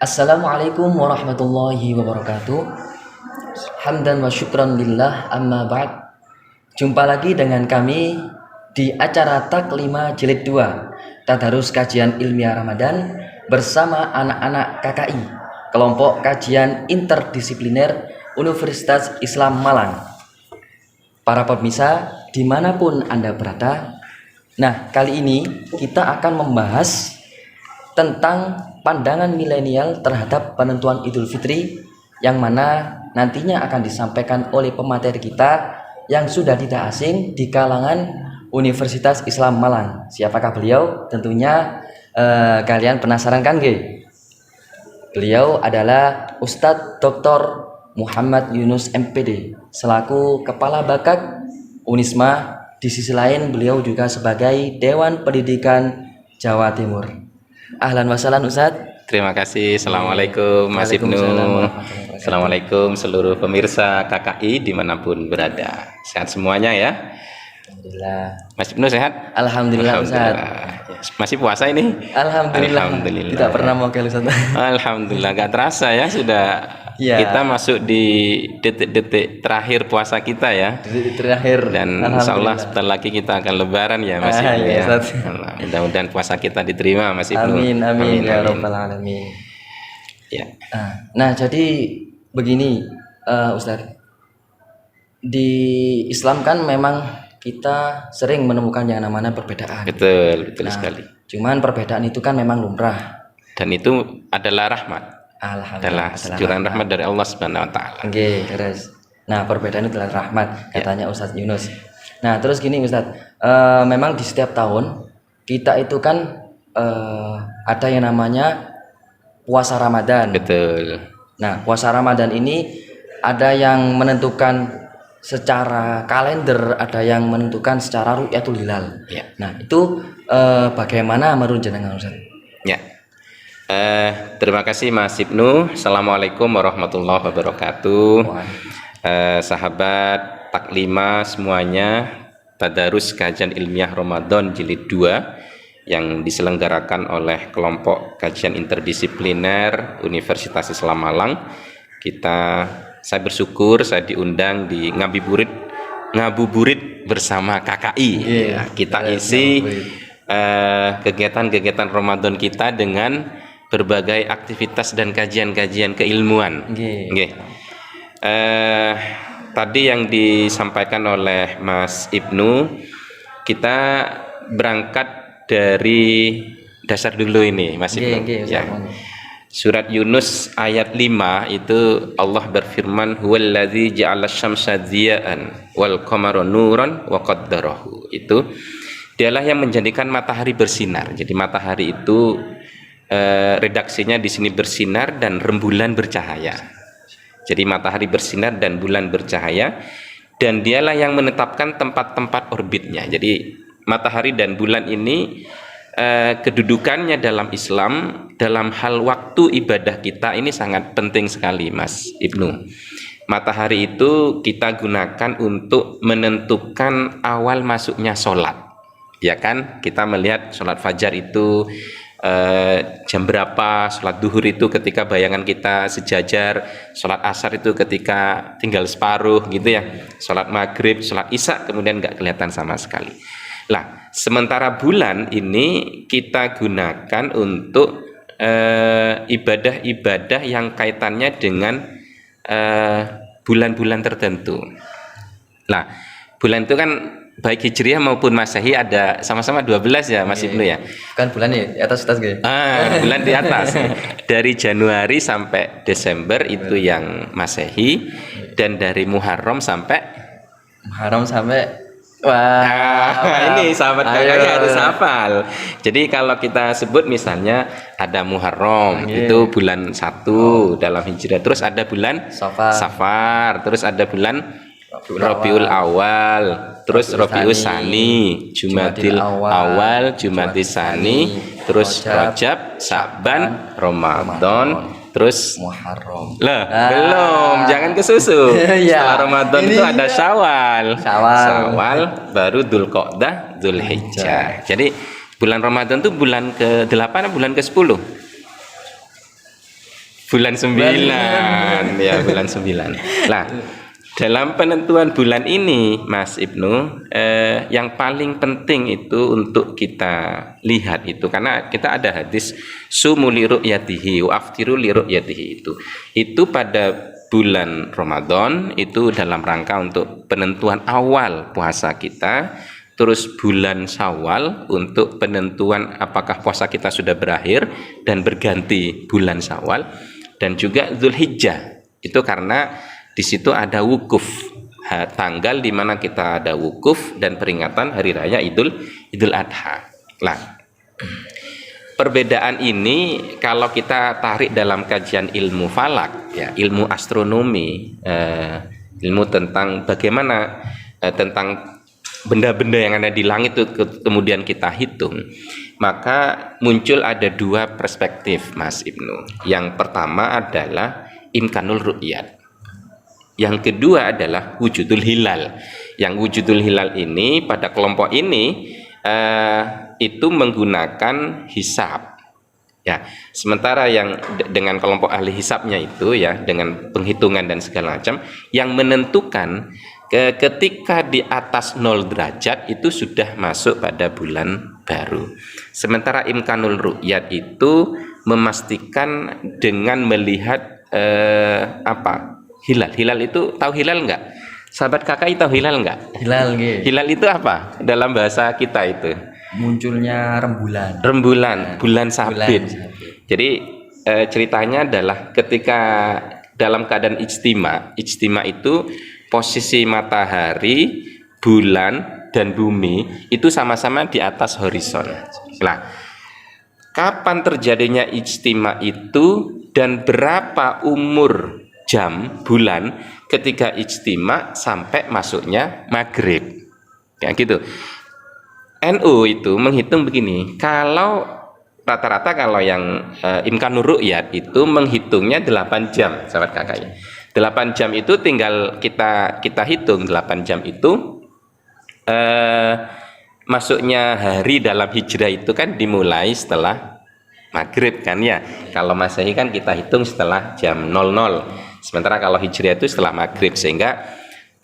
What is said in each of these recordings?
Assalamualaikum warahmatullahi wabarakatuh. Hamdan wa syukran lillah amma ba'd. Jumpa lagi dengan kami di acara Tak 5 Jilid 2 Tadarus Kajian Ilmiah Ramadan bersama anak-anak KKI Kelompok Kajian Interdisipliner Universitas Islam Malang. Para pemirsa dimanapun Anda berada, nah kali ini kita akan membahas tentang pandangan milenial terhadap penentuan Idul Fitri, yang mana nantinya akan disampaikan oleh pemateri kita yang sudah tidak asing di kalangan Universitas Islam Malang. Siapakah beliau? Tentunya kalian penasaran kan, Ge? Beliau adalah Ustadz Dr. Muhammad Yunus MPD selaku Kepala Bakak Unisma. Di sisi lain beliau juga sebagai Dewan Pendidikan Jawa Timur. Ahlan wa sahlan Ustadz. Terima kasih. Assalamualaikum Mas Ibnu. Assalamualaikum seluruh pemirsa KKI dimanapun berada. Sehat semuanya ya. Alhamdulillah. Mas Ibnu sehat? Alhamdulillah Ustaz. Masih puasa ini? Alhamdulillah. Tidak pernah mau ke Ustaz. Alhamdulillah, gak terasa ya sudah. Ya. Kita masuk di detik-detik terakhir puasa kita ya. Detik terakhir. Dan insya Allah sebentar lagi kita akan lebaran ya Mas Ibnu ya. Mudah-mudahan puasa kita diterima Mas Ibnu. Amin amin ya rabbal alamin. Ya. Nah jadi begini Ustaz. Di Islam kan memang kita sering menemukan yang namanya perbedaan. Betul sekali. Cuman perbedaan itu kan memang lumrah. Dan itu adalah rahmat. Adalah sejuran rahmat dari Allah Subhanahu wa taala. Oke, terus. Nah, perbedaan itu adalah rahmat, katanya Ustadz Yunus. Nah, terus gini Ustadz, memang di setiap tahun kita itu kan ada yang namanya puasa Ramadan. Betul. Nah, puasa Ramadan ini ada yang menentukan secara kalender, ada yang menentukan secara ru'yatul hilal. Ya. Nah, itu bagaimana menurut jenengan Ustadz? Ya. Terima kasih Mas Ibnu. Assalamualaikum warahmatullahi wabarakatuh. Sahabat Tak 5 semuanya, Tadarus Kajian Ilmiah Ramadan Jilid 2 yang diselenggarakan oleh kelompok kajian interdisipliner Universitas Islam Malang. Saya bersyukur saya diundang di ngabuburit bersama KKI. Kita isi kegiatan-kegiatan Ramadan kita dengan berbagai aktivitas dan kajian-kajian keilmuan. Tadi yang disampaikan oleh Mas Ibnu, kita berangkat dari dasar dulu ini Mas Ibnu. Surat Yunus ayat 5 itu Allah berfirman, huwallazi ja'ala syamsa dhiya'an wal qamara nuran wa qaddarahu. Itu dialah yang menjadikan matahari bersinar. Jadi matahari itu redaksinya di sini bersinar dan rembulan bercahaya. Jadi matahari bersinar dan bulan bercahaya, dan dialah yang menetapkan tempat-tempat orbitnya. Jadi matahari dan bulan ini kedudukannya dalam Islam dalam hal waktu ibadah kita ini sangat penting sekali Mas Ibnu. Matahari itu kita gunakan untuk menentukan awal masuknya sholat. Ya kan, kita melihat sholat fajar itu jam berapa, sholat duhur itu ketika bayangan kita sejajar, sholat asar itu ketika tinggal separuh gitu ya, sholat maghrib, sholat isya kemudian nggak kelihatan sama sekali. Lah, sementara bulan ini kita gunakan untuk ibadah-ibadah yang kaitannya dengan bulan-bulan tertentu. Lah, bulan itu kan baik Hijriah maupun Masehi ada sama-sama 12 ya Mas Ibnu ya. Kan bulan di atas gitu. Bulan di atas. Dari Januari sampai Desember itu yang Masehi, dan dari Muharram sampai ini sahabat kakaknya harus hafal. Jadi kalau kita sebut misalnya ada Muharram, itu bulan 1 dalam Hijriah, terus ada bulan Safar, terus ada bulan Rabiul Awal, terus Rabiul Tsani, Jumadil Awal, Jumadil Tsani, terus Rajab, Sa'ban, Ramadan, terus Muharram. Belum, jangan kesusu. Setelah Ramadan itu ada Syawal, baru Dzulqa'dah, Dzulhijjah. Jadi bulan Ramadan itu bulan ke-8 atau bulan ke-10? bulan 9 ya, bulan 9. Lah, dalam penentuan bulan ini Mas Ibnu, yang paling penting itu untuk kita lihat itu, karena kita ada hadis sumu li ru'yatihi wa aftiru li ru'yatihi, itu pada bulan Ramadan itu dalam rangka untuk penentuan awal puasa kita, terus bulan Syawal untuk penentuan apakah puasa kita sudah berakhir dan berganti bulan Syawal, dan juga Dzulhijjah itu karena di situ ada wukuf, tanggal di mana kita ada wukuf dan peringatan hari raya Idul Adha. Lah, perbedaan ini kalau kita tarik dalam kajian ilmu falak, ya, ilmu astronomi, ilmu tentang bagaimana tentang benda-benda yang ada di langit itu kemudian kita hitung, maka muncul ada dua perspektif Mas Ibnu. Yang pertama adalah imkanul ru'yat. Yang kedua adalah wujudul hilal. Yang wujudul hilal ini pada kelompok ini itu menggunakan hisab. Ya, sementara yang dengan kelompok ahli hisabnya itu ya dengan penghitungan dan segala macam yang menentukan ketika di atas 0 derajat itu sudah masuk pada bulan baru. Sementara imkanul ru'yat itu memastikan dengan melihat hilal. Hilal itu, tahu hilal enggak? Sahabat KKI tahu hilal enggak? Hilal nggih. Hilal itu apa dalam bahasa kita itu? Munculnya rembulan. Bulan sabit. Jadi ceritanya adalah ketika dalam keadaan ijtima itu posisi matahari, bulan dan bumi itu sama-sama di atas horizon. Nah, kapan terjadinya ijtima itu dan berapa umur jam bulan ketika ijtima sampai masuknya maghrib, ya gitu. NU itu menghitung begini, kalau rata-rata kalau yang imkanur ru'yat itu menghitungnya 8 jam, sahabat kakak. 8 jam itu tinggal kita hitung 8 jam itu masuknya hari dalam hijrah itu kan dimulai setelah maghrib kan ya. Kalau Masehi kan kita hitung setelah jam 00. Sementara kalau hijriah itu setelah maghrib, sehingga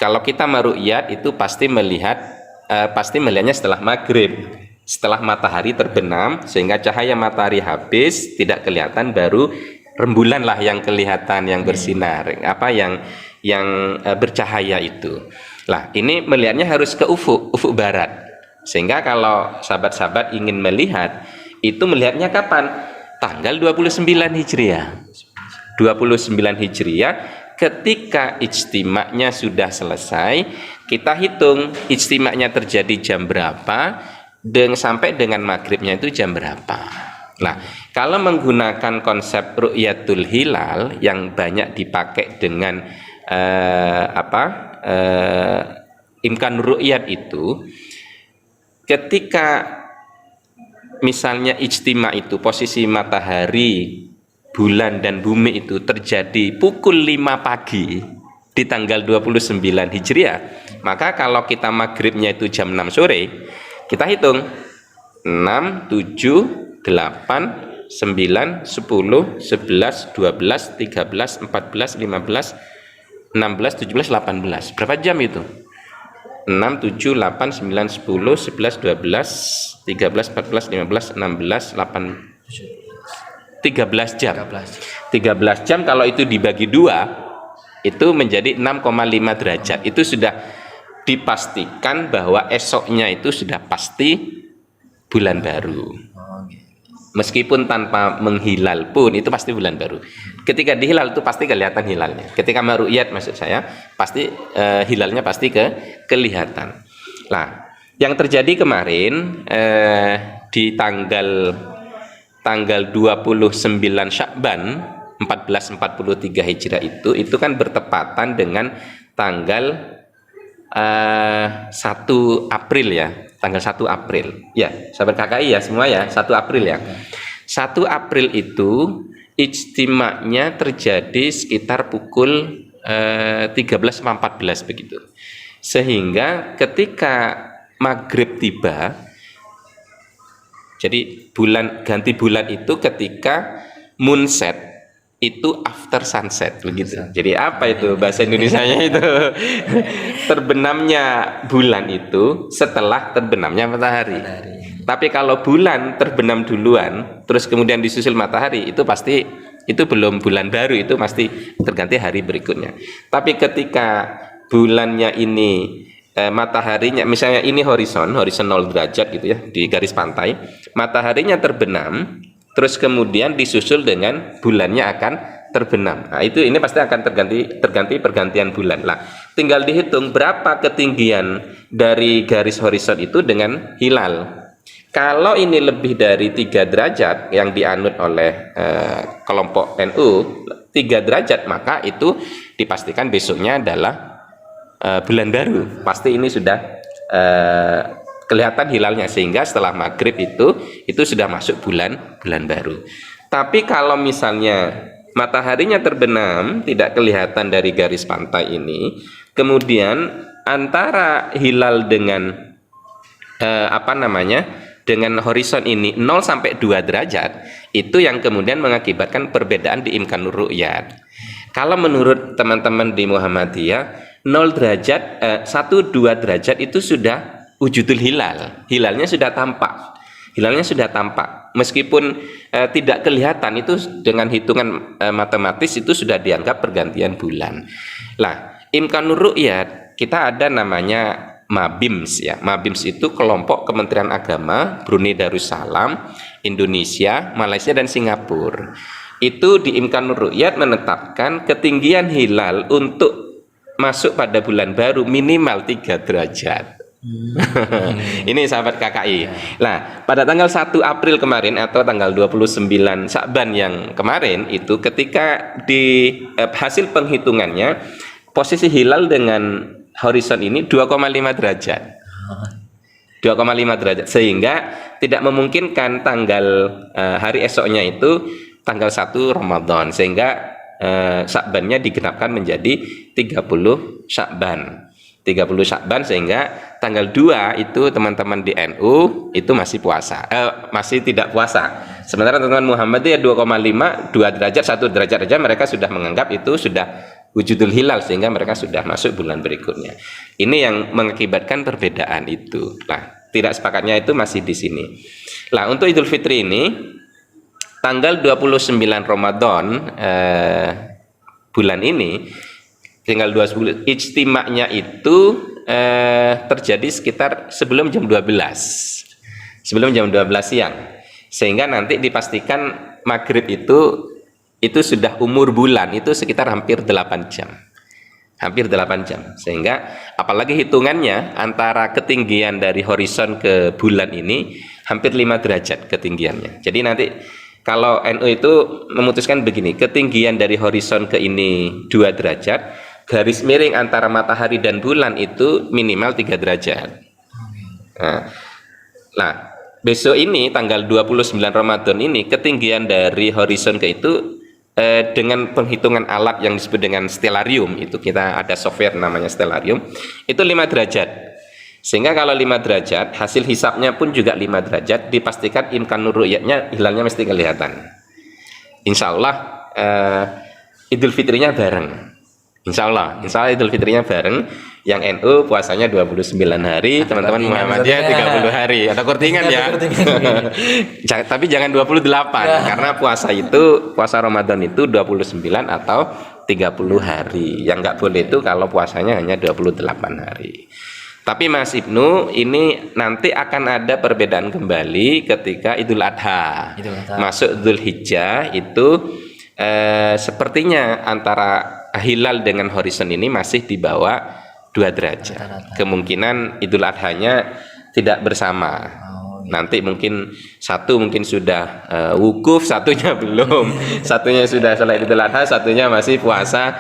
kalau kita meru'yat itu pasti melihatnya setelah maghrib, setelah matahari terbenam, sehingga cahaya matahari habis tidak kelihatan, baru rembulan lah yang kelihatan, yang bersinar, yang bercahaya itu. Lah, ini melihatnya harus ke ufuk barat, sehingga kalau sahabat-sahabat ingin melihat itu melihatnya kapan? Tanggal 29 Hijriah. 29 Hijriah ketika ijtima'nya sudah selesai, kita hitung ijtima'nya terjadi jam berapa dan sampai dengan maghribnya itu jam berapa. Nah, kalau menggunakan konsep ru'yatul hilal yang banyak dipakai dengan imkan ru'yat itu, ketika misalnya ijtima itu posisi matahari, bulan dan bumi itu terjadi pukul 5 pagi di tanggal 29 Hijriah, maka kalau kita maghribnya itu jam 6 sore, kita hitung 6, 7, 8, 9, 10, 11, 12, 13, 14, 15, 16, 17, 18. Berapa jam itu? 6, 7, 8, 9, 10, 11, 12, 13, 14, 15, 16, 8, 13 jam. 13 jam kalau itu dibagi 2 itu menjadi 6,5 derajat. Itu sudah dipastikan bahwa esoknya itu sudah pasti bulan baru. Meskipun tanpa menghilal pun itu pasti bulan baru. Ketika dihilal itu pasti kelihatan hilalnya. Ketika meru'yat maksud saya, pasti hilalnya pasti kelihatan. Nah, yang terjadi kemarin di tanggal 29 Sya'ban 1443 Hijrah itu kan bertepatan dengan tanggal 1 April ya, tanggal 1 April ya, sahabat KKI ya semua ya, 1 April ya. 1 April itu ijtima'nya terjadi sekitar pukul 13.14 begitu, sehingga ketika maghrib tiba, jadi ganti bulan itu ketika moonset itu after sunset begitu. Jadi apa itu bahasa Indonesianya itu? Terbenamnya bulan itu setelah terbenamnya matahari. Tapi kalau bulan terbenam duluan, terus kemudian disusul matahari, itu pasti itu belum bulan baru, itu pasti terganti hari berikutnya. Tapi ketika bulannya ini mataharinya, misalnya ini horizon 0 derajat gitu ya di garis pantai, mataharinya terbenam, terus kemudian disusul dengan bulannya akan terbenam. Nah, ini pasti akan terganti pergantian bulan. Lah, tinggal dihitung berapa ketinggian dari garis horizon itu dengan hilal. Kalau ini lebih dari 3 derajat yang dianut oleh kelompok NU, 3 derajat, maka itu dipastikan besoknya adalah bulan baru. Pasti ini sudah kelihatan hilalnya, sehingga setelah maghrib itu sudah masuk bulan baru. Tapi kalau misalnya mataharinya terbenam tidak kelihatan dari garis pantai ini, kemudian antara hilal dengan dengan horizon ini 0 sampai 2 derajat, itu yang kemudian mengakibatkan perbedaan di imkanur ru'yat. Kalau menurut teman-teman di Muhammadiyah, 0 derajat 1-2 derajat itu sudah wujudul hilal. Hilalnya sudah tampak. Meskipun tidak kelihatan, itu dengan hitungan matematis itu sudah dianggap pergantian bulan. Lah, imkanur ru'yat kita ada namanya Mabims ya. Mabims itu kelompok Kementerian Agama Brunei Darussalam, Indonesia, Malaysia dan Singapura. Itu di imkanur ru'yat menetapkan ketinggian hilal untuk masuk pada bulan baru minimal 3 derajat. Ini sahabat KKI. Nah, pada tanggal 1 April kemarin atau tanggal 29 Sya'ban yang kemarin itu, ketika di hasil penghitungannya posisi hilal dengan horizon ini 2,5 derajat. 2,5 derajat, sehingga tidak memungkinkan tanggal hari esoknya itu tanggal 1 Ramadan, sehingga Sya'bannya digenapkan menjadi 30 Sya'ban. 30 Sya'ban, sehingga tanggal 2 itu teman-teman di NU itu masih puasa, masih tidak puasa. Sementara teman-teman Muhammadiyah 2,5, 2 derajat, 1 derajat saja mereka sudah menganggap itu sudah wujudul hilal, sehingga mereka sudah masuk bulan berikutnya. Ini yang mengakibatkan perbedaan itu. Nah, tidak sepakatnya itu masih di sini. Nah, untuk Idul Fitri ini tanggal 29 Ramadan bulan ini, tinggal 20, ijtima'nya itu terjadi sekitar sebelum jam 12. Sebelum jam 12 siang. Sehingga nanti dipastikan maghrib itu sudah umur bulan itu sekitar hampir 8 jam. Hampir 8 jam. Sehingga apalagi hitungannya antara ketinggian dari horizon ke bulan ini hampir 5 derajat ketinggiannya. Jadi nanti kalau NU itu memutuskan begini, ketinggian dari horizon ke ini 2 derajat, garis miring antara matahari dan bulan itu minimal 3 derajat. Nah, besok ini tanggal 29 Ramadan ini ketinggian dari horizon ke itu dengan penghitungan alat yang disebut dengan stellarium, itu kita ada software namanya stellarium, itu 5 derajat. Sehingga kalau 5 derajat, hasil hisapnya pun juga 5 derajat, dipastikan imkanur ru'yatnya hilalnya mesti kelihatan. Insya Allah Idul Fitrinya bareng. Insya Allah Idul Fitrinya bareng. Yang NU puasanya 29 hari, teman-teman Muhammadiyah 30 hari. Ada kortingan ya. Tapi jangan 28 karena puasa Ramadan itu 29 atau 30 hari. Yang nggak boleh itu kalau puasanya hanya 28 hari. Tapi Mas Ibnu, ini nanti akan ada perbedaan kembali ketika Idul Adha. Masuk Dzul Hijjah itu sepertinya antara hilal dengan horizon ini masih di bawah 2 derajat. Kemungkinan Idul Adhanya tidak bersama. Nanti mungkin satu mungkin sudah wukuf, satunya belum. Satunya sudah sholat Idul Adha, satunya masih puasa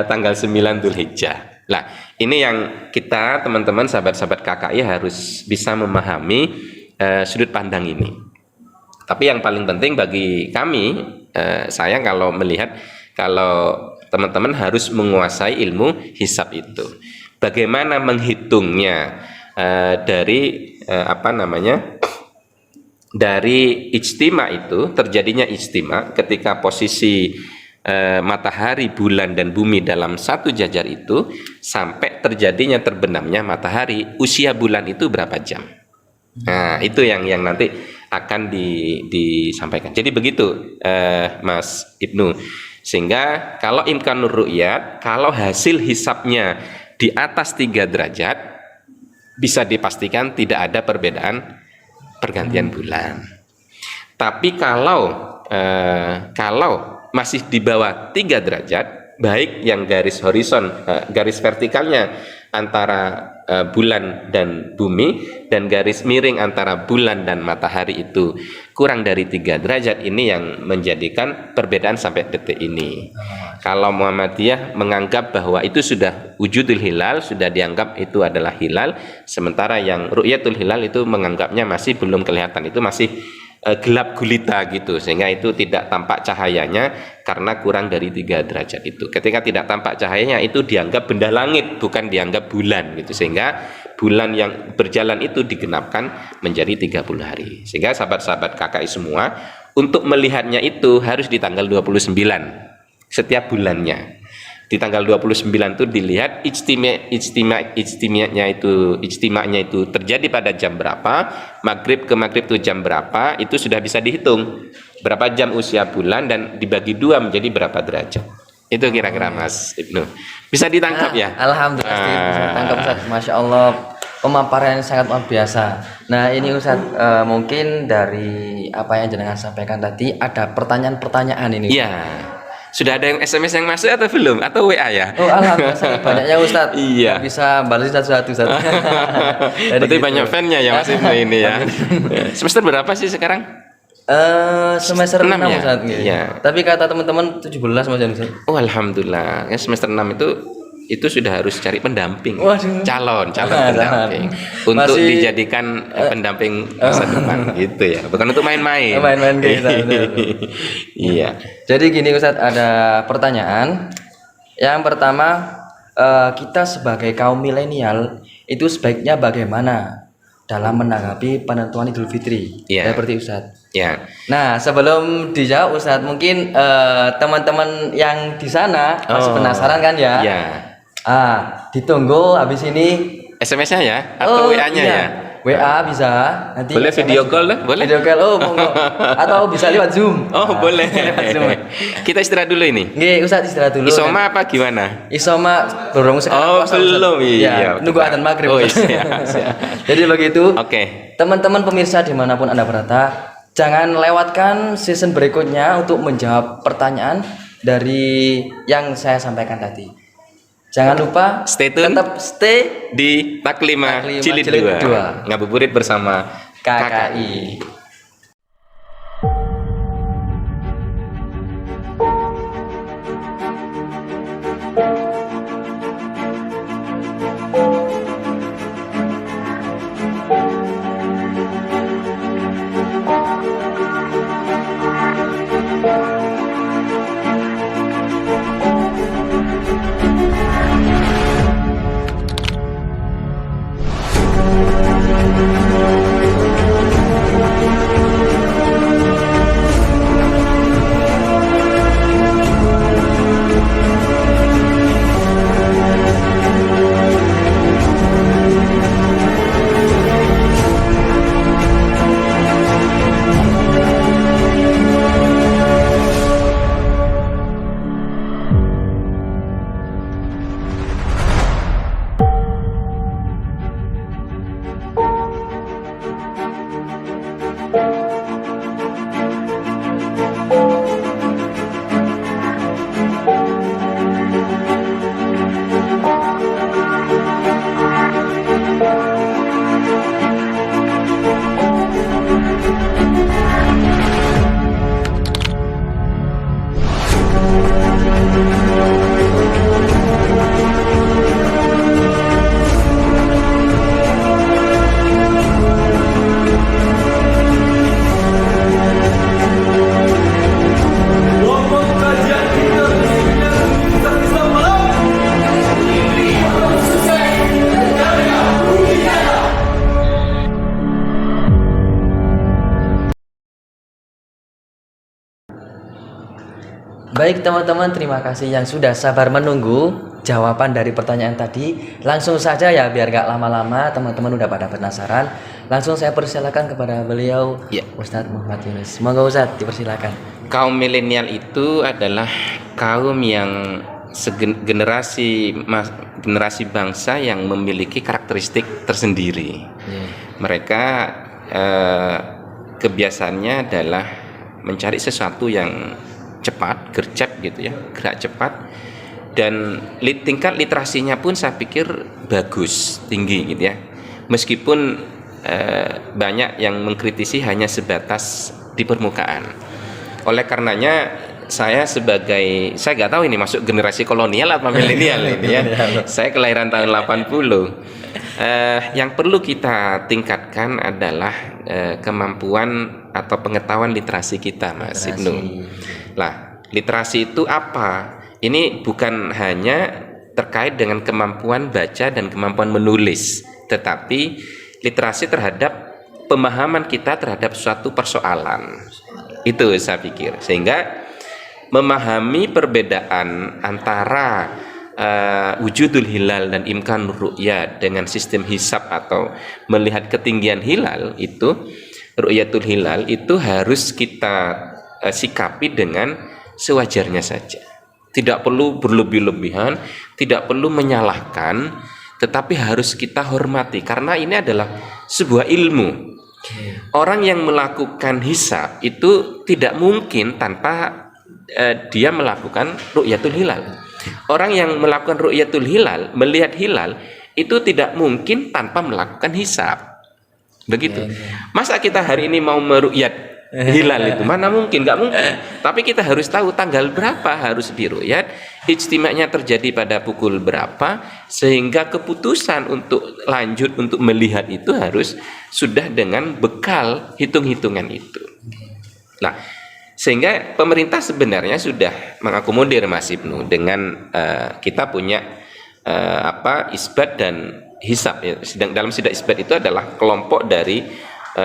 tanggal 9 Dzul Hijjah. Nah, ini yang kita teman-teman sahabat-sahabat KKI harus bisa memahami sudut pandang ini. Tapi yang paling penting bagi kami, saya kalau melihat kalau teman-teman harus menguasai ilmu hisab itu. Bagaimana menghitungnya dari dari ijtima itu, terjadinya ijtima ketika posisi matahari, bulan dan bumi dalam satu jajar itu, sampai terjadinya terbenamnya matahari, usia bulan itu berapa jam. Nah, itu yang nanti akan disampaikan. Jadi begitu, Mas Ibnu. Sehingga kalau imkanur ru'yat, kalau hasil hisapnya di atas 3 derajat, bisa dipastikan tidak ada perbedaan pergantian bulan. Tapi kalau masih di bawah 3 derajat, baik yang garis horizon, garis vertikalnya antara bulan dan bumi, dan garis miring antara bulan dan matahari itu kurang dari 3 derajat, ini yang menjadikan perbedaan sampai detik ini. Kalau Muhammadiyah menganggap bahwa itu sudah wujudul hilal, sudah dianggap itu adalah hilal, sementara yang ru'yatul hilal itu menganggapnya masih belum kelihatan, itu masih gelap gulita gitu, sehingga itu tidak tampak cahayanya karena kurang dari 3 derajat itu. Ketika tidak tampak cahayanya, itu dianggap benda langit, bukan dianggap bulan gitu, sehingga bulan yang berjalan itu digenapkan menjadi 30 hari. Sehingga sahabat-sahabat KKI semua, untuk melihatnya itu harus di tanggal 29 setiap bulannya. Di tanggal 29 itu dilihat ijtimanya itu terjadi pada jam berapa, maghrib ke maghrib itu jam berapa, itu sudah bisa dihitung berapa jam usia bulan dan dibagi 2 menjadi berapa derajat. Itu kira-kira Mas Ibnu. Bisa ditangkap ya? Alhamdulillah bisa ditangkap Ustaz. Masya Allah, pemaparan yang sangat luar biasa. Nah ini Ustaz, mungkin dari apa yang jenengan sampaikan tadi ada pertanyaan-pertanyaan ini. Iya. Sudah ada yang SMS yang masuk atau belum? Atau WA ya? Oh alhamdulillah, sangat banyaknya Ustadz. Iya. Bisa balas satu-satu Ustadz. Berarti gitu. Banyak fan-nya ya Mas Ibnu ini ya. Semester berapa sih sekarang? Semester 6 ya? Ustadz. Iya. Tapi kata teman-teman 17 Mas Ustadz. Oh alhamdulillah. Ya, semester 6 itu sudah harus cari pendamping. Waduh. Calon pendamping untuk dijadikan pendamping masa depan gitu ya, bukan untuk main-main gitu. Iya. Jadi gini Ustadz, ada pertanyaan. Yang pertama, kita sebagai kaum milenial itu sebaiknya bagaimana dalam menanggapi penentuan Idul Fitri? Seperti Ustadz. Ya. Nah, sebelum dijawab Ustadz, mungkin teman-teman yang di sana masih penasaran kan ya? Ya. Ditunggu habis ini SMS-nya ya atau WA-nya ya? WA bisa. Nanti boleh SMS video call lah, boleh. Video call, monggo. Atau bisa lewat Zoom. Boleh. Kita istirahat dulu ini. Nggih, Ustaz istirahat dulu. Isoma apa gimana? Isoma belum sekarang. Belum. Iya. Nunggu adzan maghrib. Siap. Jadi begitu. Oke. Teman-teman pemirsa dimanapun Anda berada, jangan lewatkan season berikutnya untuk menjawab pertanyaan dari yang saya sampaikan tadi. Jangan lupa stay tune, tetap stay di Tak5 Jilid 2 Ngabuburit bersama KKI. Baik teman-teman, terima kasih yang sudah sabar menunggu jawaban dari pertanyaan tadi. Langsung saja ya, biar gak lama-lama, teman-teman udah pada penasaran. Langsung saya persilakan kepada beliau, Ya. Ustadz Muhammad Yunus. Semoga Ustadz dipersilakan. Kaum milenial itu adalah kaum yang generasi bangsa yang memiliki karakteristik tersendiri. Mereka kebiasaannya adalah mencari sesuatu yang cepat, gercep gitu ya, gerak cepat, dan tingkat literasinya pun saya pikir bagus, tinggi gitu ya. Meskipun banyak yang mengkritisi hanya sebatas di permukaan. Oleh karenanya saya nggak tahu ini masuk generasi kolonial atau milenial ini ya. Saya kelahiran tahun 80. Yang perlu kita tingkatkan adalah kemampuan atau pengetahuan literasi kita, Mas Ibnu. Lah, literasi itu apa? Ini bukan hanya terkait dengan kemampuan baca dan kemampuan menulis, tetapi literasi terhadap pemahaman kita terhadap suatu persoalan. Itu saya pikir. Sehingga memahami perbedaan antara wujudul hilal dan imkan ru'yat dengan sistem hisab atau melihat ketinggian hilal itu, ru'yatul hilal itu harus kita sikapi dengan sewajarnya saja. Tidak perlu berlebih-lebihan, tidak perlu menyalahkan, tetapi harus kita hormati karena ini adalah sebuah ilmu. Orang yang melakukan hisab itu tidak mungkin tanpa dia melakukan ru'yatul hilal. Orang yang melakukan ru'yatul hilal, melihat hilal, itu tidak mungkin tanpa melakukan hisab. Begitu. Masa kita hari ini mau meru'yat hilal itu? Mana mungkin, nggak mungkin. Tapi kita harus tahu tanggal berapa harus diru'yat, ijtima'nya terjadi pada pukul berapa, sehingga keputusan untuk lanjut untuk melihat itu harus sudah dengan bekal hitung-hitungan itu. Nah, sehingga pemerintah sebenarnya sudah mengakomodir Mas Ibnu dengan kita punya isbat dan hisab ya. Sedang dalam sidak isbat itu adalah kelompok dari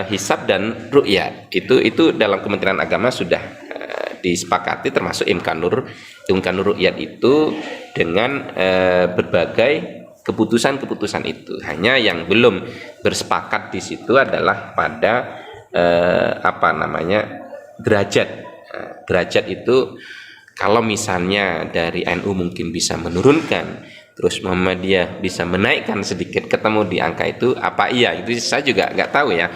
hisab dan ru'yat. Itu dalam Kementerian Agama sudah disepakati, termasuk imkanur ru'yat itu dengan berbagai keputusan-keputusan itu. Hanya yang belum bersepakat di situ adalah pada derajat. Derajat itu kalau misalnya dari NU mungkin bisa menurunkan, terus Muhammadiyah bisa menaikkan sedikit, ketemu di angka itu apa iya, itu saya juga nggak tahu ya.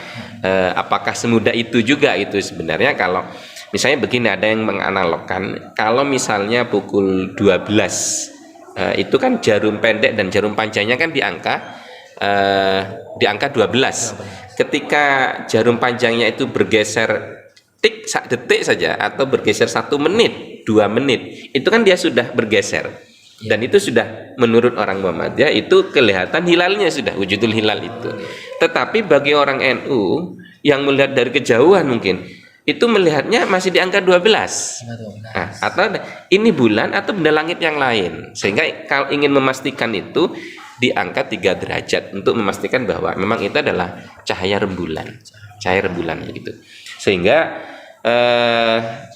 Apakah semudah itu juga itu sebenarnya. Kalau misalnya begini, ada yang menganalogkan kalau misalnya pukul 12 itu kan jarum pendek dan jarum panjangnya kan di angka 12. Ketika jarum panjangnya itu bergeser detik saja atau bergeser 1 menit, 2 menit, itu kan dia sudah bergeser. Dan itu sudah menurut orang Muhammadiyah itu kelihatan hilalnya, sudah wujudul hilal itu. Tetapi bagi orang NU yang melihat dari kejauhan mungkin itu melihatnya masih di angka 12. Nah, atau ini bulan atau benda langit yang lain. Sehingga kalau ingin memastikan itu di angka 3 derajat untuk memastikan bahwa memang itu adalah cahaya rembulan gitu. Sehingga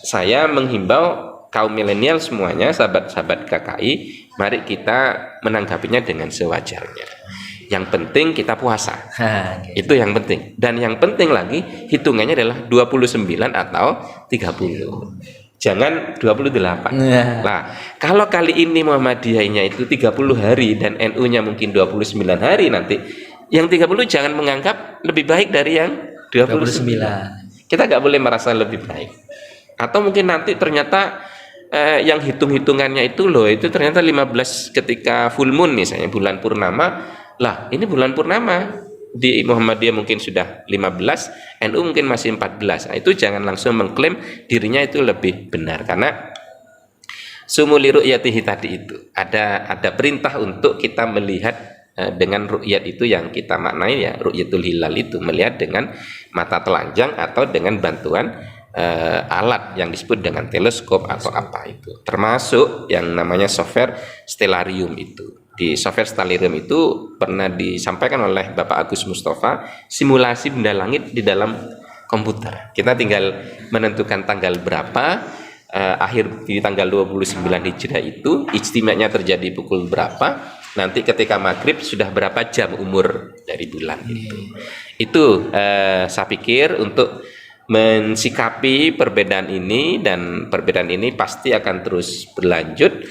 saya menghimbau kaum milenial semuanya, sahabat-sahabat KKI, mari kita menanggapinya dengan sewajarnya. Yang penting kita puasa. Itu yang penting. Dan yang penting lagi hitungannya adalah 29 atau 30. Jangan 28. Nah, kalau kali ini Muhammadiyahnya itu 30 hari dan NU-nya mungkin 29 hari nanti, yang 30 jangan menganggap lebih baik dari yang 29. Kita nggak boleh merasa lebih baik. Atau mungkin nanti ternyata yang hitung-hitungannya itu ternyata 15 ketika full moon misalnya, bulan purnama. Lah, ini bulan purnama. Di Muhammadiyah mungkin sudah 15, NU mungkin masih 14. Nah, itu jangan langsung mengklaim dirinya itu lebih benar, karena sumuli ru'yatihi tadi itu ada perintah untuk kita melihat dengan ru'yat itu yang kita maknai ya ru'yatul hilal itu, melihat dengan mata telanjang atau dengan bantuan alat yang disebut dengan teleskop atau apa itu, termasuk yang namanya software stellarium itu. Di software stellarium itu pernah disampaikan oleh Bapak Agus Mustafa, simulasi benda langit di dalam komputer. Kita tinggal menentukan tanggal berapa, akhir di tanggal 29 Hijriah itu ijtima'nya terjadi pukul berapa, nanti ketika maghrib sudah berapa jam umur dari bulan itu saya pikir untuk mensikapi perbedaan ini, dan perbedaan ini pasti akan terus berlanjut.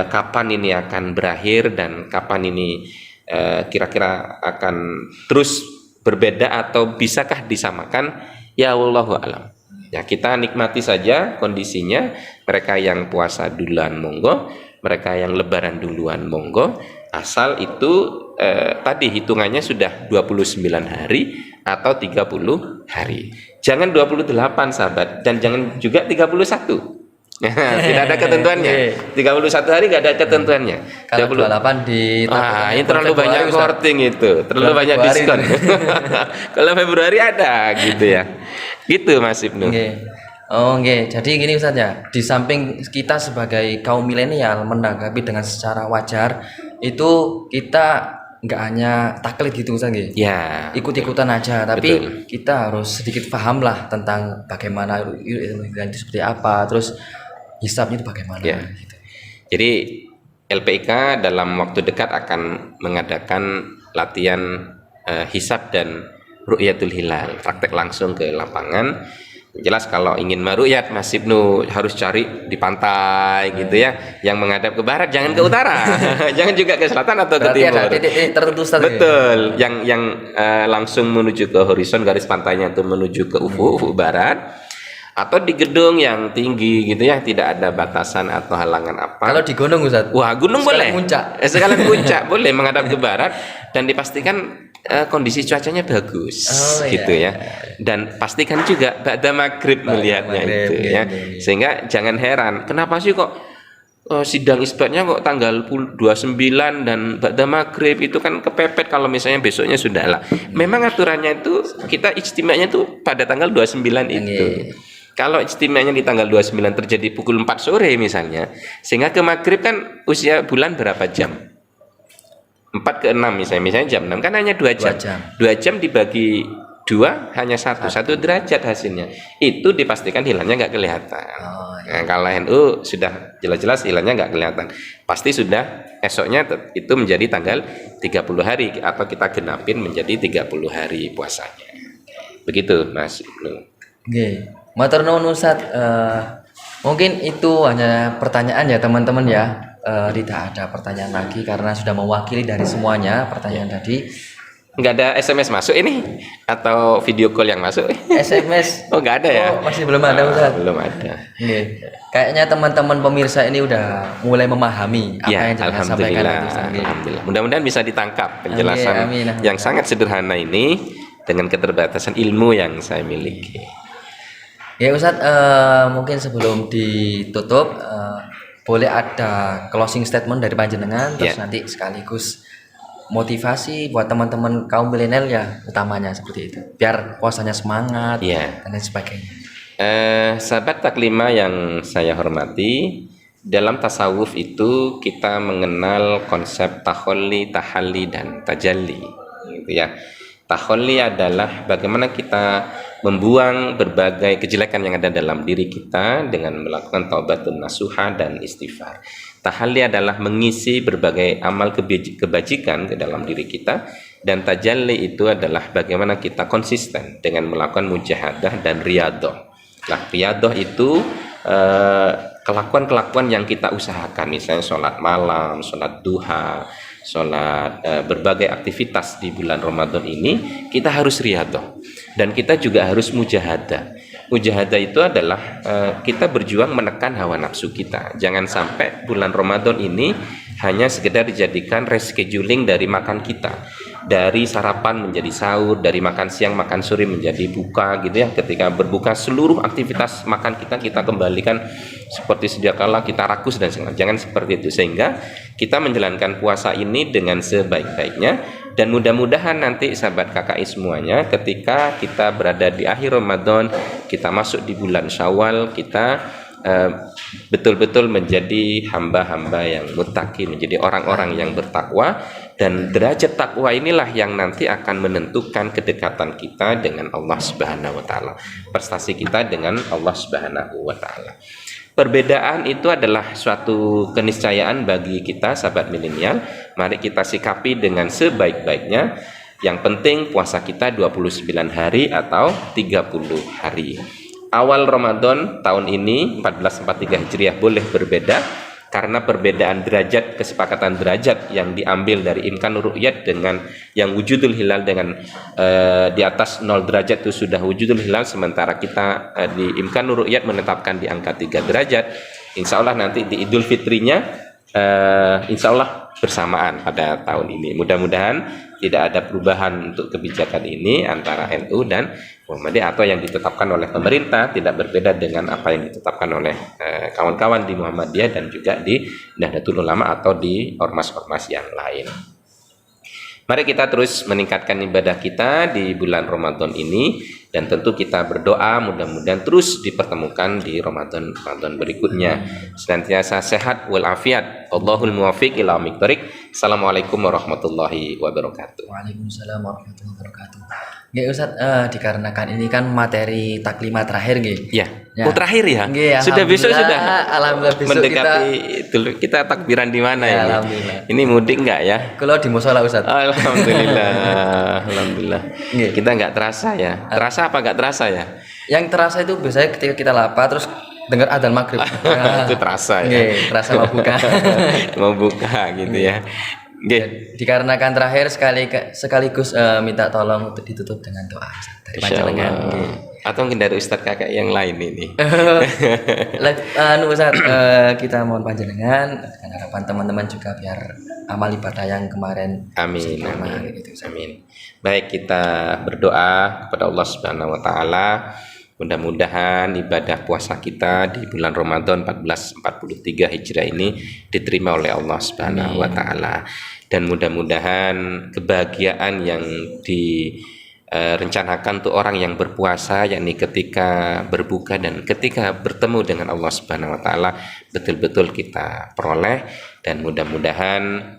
Kapan ini akan berakhir dan kapan ini kira-kira akan terus berbeda atau bisakah disamakan, ya wallahu a'lam. Ya, kita nikmati saja kondisinya. Mereka yang puasa duluan monggo, mereka yang lebaran duluan monggo, asal itu tadi hitungannya sudah 29 hari atau 30 hari. Jangan 28 sahabat, dan jangan juga 31. Tidak ada ketentuannya. 31 hari nggak ada ketentuannya. Kalau 28 di ini terlalu banyak korting itu, terlalu banyak diskon. Kalau Februari ada gitu ya. Gitu Mas Ibnu. Jadi gini Ustaz ya, di samping kita sebagai kaum milenial menanggapi dengan secara wajar, itu kita nggak hanya taklid gitu Ustaz nggih. Ya. Ikut-ikutan aja, tapi betul. Kita harus sedikit paham lah tentang bagaimana itu seperti apa, terus hisabnya itu bagaimana gitu. Jadi LPIK dalam waktu dekat akan mengadakan latihan hisab dan ru'yatul hilal, praktek langsung ke lapangan. Jelas kalau ingin meru'yat Mas Ibnu harus cari di pantai gitu ya, yang menghadap ke barat, jangan ke utara. Jangan juga ke selatan atau ke timur. Ada titik tertentu betul, yang langsung menuju ke horizon, garis pantainya itu menuju ke ufuk barat, atau di gedung yang tinggi gitu ya, tidak ada batasan atau halangan apa. Kalau di gunung Ustaz? Wah, gunung boleh. Sekalian puncak boleh menghadap ke barat, dan dipastikan kondisi cuacanya bagus gitu ya. Dan pastikan juga ba'da maghrib melihatnya itu ya. Sehingga jangan heran, kenapa sih kok sidang isbatnya kok tanggal 29 dan ba'da maghrib, itu kan kepepet kalau misalnya besoknya sudah lah. Memang aturannya itu kita ijtima'nya itu pada tanggal 29 itu. Kalau ijtima'nya di tanggal 29 terjadi pukul 4 sore misalnya, sehingga ke maghrib kan usia bulan berapa jam? 4 ke 6 misalnya jam 6 kan hanya 2 jam. 2 jam dibagi 2 hanya 1 derajat hasilnya. Itu dipastikan hilangnya nggak kelihatan. Nah, kalau NU sudah jelas-jelas hilangnya nggak kelihatan. Pasti sudah esoknya itu menjadi tanggal 30 hari atau kita genapin menjadi 30 hari puasanya. Begitu Mas Ibnu. Oke. Matur nuwun Ustaz. Mungkin itu hanya pertanyaan ya teman-teman ya. Tidak ada pertanyaan lagi karena sudah mewakili dari semuanya pertanyaan tadi. Nggak ada SMS masuk ini atau video call yang masuk? SMS? Oh nggak ada ya? Masih belum ada Ustaz. Belum ada. Kayaknya teman-teman pemirsa ini udah mulai memahami apa yang jangan sampaikan. Alhamdulillah. Mudah-mudahan bisa ditangkap penjelasan yang sangat sederhana ini dengan keterbatasan ilmu yang saya miliki. Ya Ustaz, mungkin sebelum ditutup boleh ada closing statement dari panjenengan, terus nanti sekaligus motivasi buat teman-teman kaum milenial ya, utamanya seperti itu, biar puasanya semangat dan lain sebagainya. Sahabat taklima yang saya hormati, dalam tasawuf itu kita mengenal konsep taholli, tahalli, dan tajalli gitu ya. Taholli adalah bagaimana kita membuang berbagai kejelekan yang ada dalam diri kita dengan melakukan taubatun nasuha dan istighfar. Tahalli adalah mengisi berbagai amal kebajikan ke dalam diri kita, dan tajalli itu adalah bagaimana kita konsisten dengan melakukan mujahadah dan riyadhah. Nah, riyadhah itu kelakuan-kelakuan yang kita usahakan, misalnya sholat malam, sholat duha, sholat berbagai aktivitas di bulan Ramadan ini kita harus riyadhah, dan kita juga harus mujahadah. Mujahadah itu adalah kita berjuang menekan hawa nafsu kita. Jangan sampai bulan Ramadan ini hanya sekedar dijadikan rescheduling dari makan kita, dari sarapan menjadi sahur, dari makan siang makan sore menjadi buka gitu ya. Ketika berbuka seluruh aktivitas makan kita kembalikan seperti sedia kala, kita rakus dan sebagainya. Jangan seperti itu, sehingga kita menjalankan puasa ini dengan sebaik-baiknya. Dan mudah-mudahan nanti sahabat KKI semuanya, ketika kita berada di akhir Ramadan, kita masuk di bulan Syawal, kita betul-betul menjadi hamba-hamba yang muttaqin, menjadi orang-orang yang bertakwa, dan derajat takwa inilah yang nanti akan menentukan kedekatan kita dengan Allah Subhanahu wa taala, prestasi kita dengan Allah Subhanahu wa taala. Perbedaan itu adalah suatu keniscayaan bagi kita sahabat milenial. Mari kita sikapi dengan sebaik-baiknya. Yang penting puasa kita 29 hari atau 30 hari. Awal Ramadan tahun ini 1443 Hijriah boleh berbeda karena perbedaan derajat, kesepakatan derajat yang diambil dari imkanur ru'yat dengan yang wujudul hilal dengan di atas 0 derajat itu sudah wujudul hilal, sementara kita di imkanur ru'yat menetapkan di angka 3 derajat. Insya Allah nanti di Idul Fitrinya insya Allah bersamaan pada tahun ini. Mudah-mudahan tidak ada perubahan untuk kebijakan ini antara NU dan Muhammadiyah atau yang ditetapkan oleh pemerintah, tidak berbeda dengan apa yang ditetapkan oleh kawan-kawan di Muhammadiyah dan juga di Nahdlatul Ulama atau di ormas-ormas yang lain. Mari kita terus meningkatkan ibadah kita di bulan Ramadan ini, dan tentu kita berdoa mudah-mudahan terus dipertemukan di Ramadan berikutnya. Senantiasa sehat walafiat. Allahul muwaffiq ila aqwamit thoriq. Assalamualaikum warahmatullahi wabarakatuh. Waalaikumsalam warahmatullahi wabarakatuh. Nggih Ustaz, dikarenakan ini kan materi taklima terakhir nggih. Ya. Ya. Oh, terakhir ya? Nggih, Sudah besok sudah. Alhamdulillah besok mendekati kita takbiran di mana ya, ini? Alhamdulillah. Ini mudik enggak ya? Kalau di musola Ustaz. Alhamdulillah. Alhamdulillah. Nggih. Kita enggak terasa ya. Terasa apa enggak terasa ya? Yang terasa itu biasanya ketika kita lapar terus dengar adzan maghrib. Itu terasa ya. Nggih, terasa mau buka. Mau buka gitu ya. Nggih. Dikarenakan terakhir sekaligus minta tolong untuk ditutup dengan doa dari panjenengan. Atau mungkin dari Ustadz kakak yang lain ini. Ustadz, kita mohon panjenengan dengan harapan teman-teman juga biar amal ibadah yang kemarin. Amin. Amin. Baik, kita berdoa kepada Allah Subhanahu wa taala. Mudah-mudahan ibadah puasa kita di bulan Ramadan 1443 Hijriah ini diterima oleh Allah Subhanahu wa taala, dan mudah-mudahan kebahagiaan yang direncanakan untuk orang yang berpuasa, yakni ketika berbuka dan ketika bertemu dengan Allah Subhanahu wa taala betul-betul kita peroleh, dan mudah-mudahan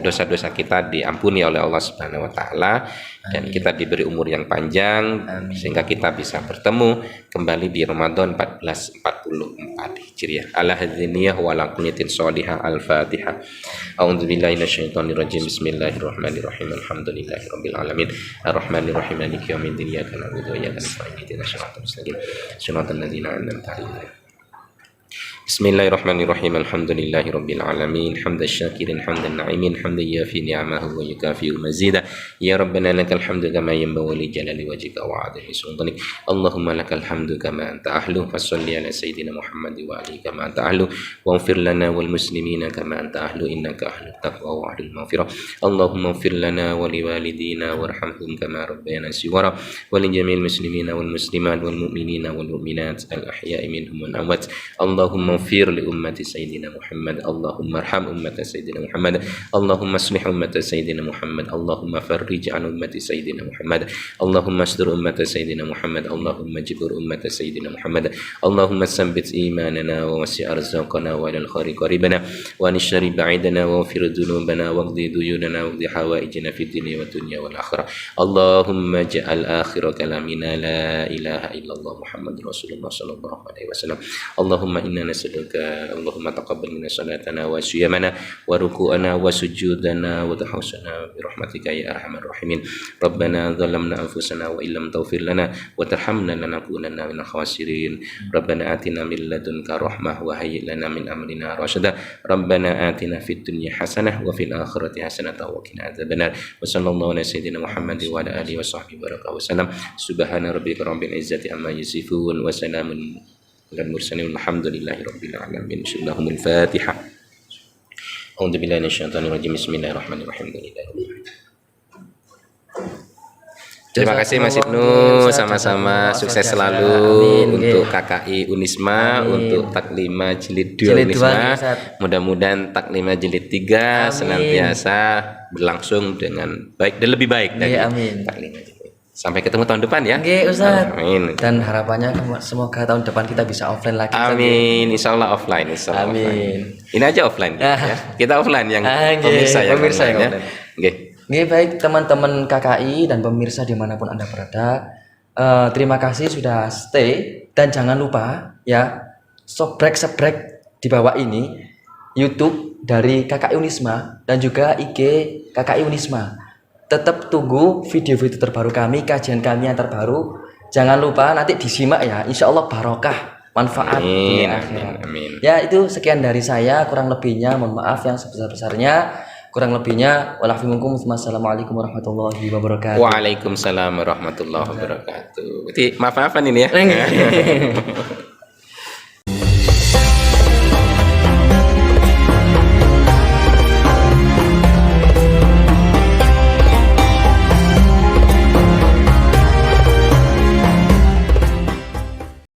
dosa-dosa kita diampuni oleh Allah Subhanahu wa taala, dan kita diberi umur yang panjang. Amin. Sehingga kita bisa bertemu kembali di Ramadan 1444 Hijriah. Ala hadziniyah wa ala kunyatin sholihah. Al-Fatihah. A'udzubillahi minasyaitonir rajim. Bismillahirrahmanirrahim. Alhamdulillahirabbil alamin. Arrahmanirrahim. Maliki yaumiddin. Iyyaka na'budu wa iyyaka nasta'in. Ihdinas siratal mustaqim. Shiratal ladzina an'amta 'alaihim. Bismillahirrahmanirrahim. Alhamdulillahirabbil alamin. Hamdan syakirin, hamdan na'imin, hamdan yafi ni'amahu wa yukafi'u mazida. Ya Rabbana lakal hamdu kama yanbaghi li jalali wajhika wa 'azimi sultanik. Allahumma lakal hamdu kama anta ahlu. Fasholli ala sayyidina Muhammad wa alihi kama anta ahlu. Waghfir lana wal muslimina kama anta ahlu innaka ahlul taqwa wa ahlul maghfirah. Allahumma ighfir lana wa liwalidina warhamhum kama rabbayana shighara. Wa li jami'il muslimina wal muslimat wal mu'minina wal mu'minat al ahya'i minhum wal amwat. Allahumma اغفر لأمة سيدنا محمد. اللهم ارحم أمة سيدنا محمد. اللهم اصلح أمة سيدنا محمد. اللهم فرج عن أمة سيدنا محمد. اللهم استر أمة سيدنا محمد. اللهم جبر أمة سيدنا محمد. اللهم ثبت إيماننا ووسع أرزاقنا وإلى الخير قريبنا وعن الشر بعيدنا واغفر ذنوبنا واقض ديوننا واقض حوائجنا في الدنيا والدنيا والآخرة. اللهم اجعل آخر كلامنا لا إله إلا الله محمد رسول الله صلى الله عليه وسلم. اللهم إنا اللهم تقبل منا صلاتنا وصيامنا وركوعنا وسجودنا وتحوسنا برحمتك يا ارحم الراحمين. ربنا ظلمنا انفسنا وان لم تغفر لنا وترحمنا لنكونن من الخاسرين. ربنا آتنا من لدنك رحمة وهيئ لنا من امرنا رشدا. ربنا آتنا في الدنيا حسنة وفي الآخرة حسنة وقنا عذاب النار. وصلى الله على سيدنا محمد وعلى آله وصحبه وسلم. سبحان ربك رب العزة عما يصفون وسلام dan mursalin alhamdulillahi rabbil alamin. Bismillahul Fatihah. A'udzu billahi minasyaitonir rajim. Bismillahirrahmanirrahim. Terima kasih Mas Ibnu, sama-sama sukses selalu untuk KKI Unisma, untuk taklima jilid 2 Unisma. Mudah-mudahan taklima jilid 3 senantiasa berlangsung dengan baik dan lebih baik dari taklima jilid. Sampai ketemu tahun depan ya. Oke, Ustaz. Amin. Dan harapannya semoga tahun depan kita bisa offline lagi. Amin. Insya Allah offline. Insya Allah Amin. offline. Ini aja offline ya. Kita offline yang pemirsa yang online ya. Oke. Baik teman-teman KKI dan pemirsa dimanapun Anda berada, terima kasih sudah stay dan jangan lupa ya sebrek di bawah ini YouTube dari KKI Unisma dan juga IG KKI Unisma. Tetap tunggu video-video terbaru kami, kajian kami yang terbaru. Jangan lupa nanti disimak ya, insya Allah barokah, manfaat Amin, dunia akhirat. amin. Ya itu sekian dari saya, kurang lebihnya mohon maaf yang sebesar-besarnya. Kurang lebihnya wassalamualaikum warahmatullahi wabarakatuh. Waalaikumsalam warahmatullahi wabarakatuh. Berarti maaf-maafan ini ya.